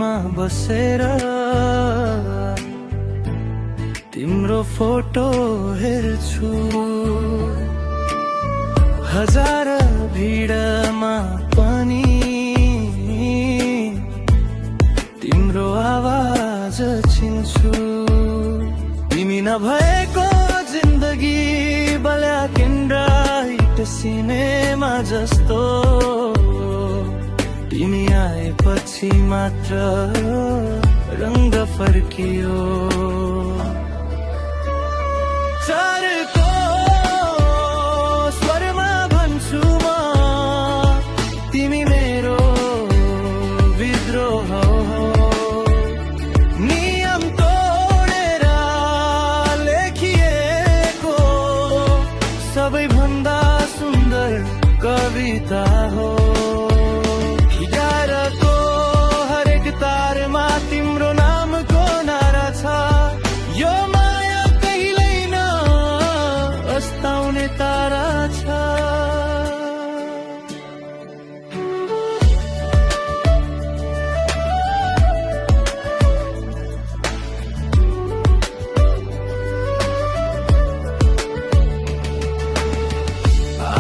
दिलमा बसेर तिम्रो फोटो हेर्छु। हजार भिडमा पनि तिम्रो आवाज चिन्छु। तिमी नभएको जिन्दगी ब्ल्याक एन्ड व्हाइट सिनेमा जस्तो। तिमी आएपछि मात्र रंग फर्कियो। चारको स्वरमा भन्छु म तिमी मेरो विद्रोह हो। नियम तोडेर लेखिएको सबैभन्दा सुन्दर कविता हो। गिटारको हरेक तारमा तिम्रो नामको नारा छ। यो माया कहिल्यै न अस्ताउने तारा छ।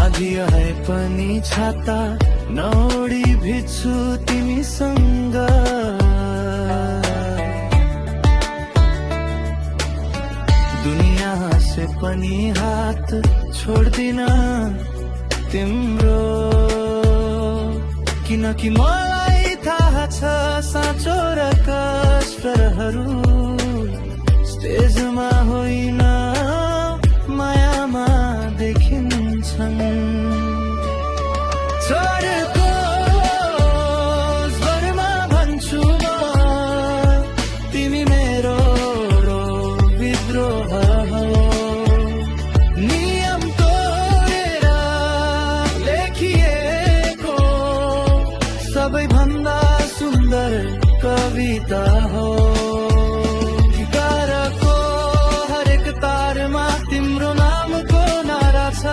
आधी आए पनि छाता नौडी भिज्छु तिमीसँग। दुनिया से पनि हात छोड्दिन तिम्रो। किनकि मलाई थाहा छ साँचो र कष्टहरू स्टेजमा होइन मायामा देखिन्छन्। चढको स्वरमा भन्छु म तिमी मेरो विद्रोह हो। नियम तोडेर लेखिएको सबैभन्दा सुन्दर कविता हो। गिटारको हरेक तारमा तिम्रो नामको नारा छ।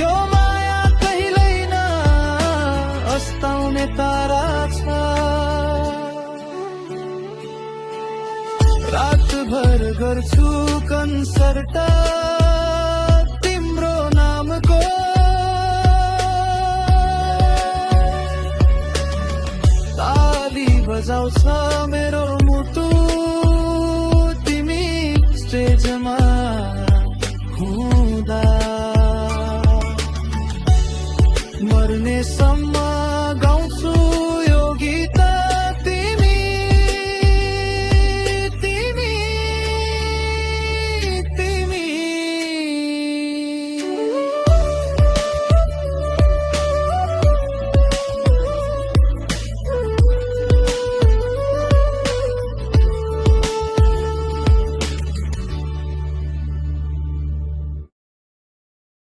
यो माया कहिल्यै न अस्ताउने तारा छ। रातभर गर्छु कन्सर्ट तिम्रो नामको। ताली बजाउँछ मेरो मुटु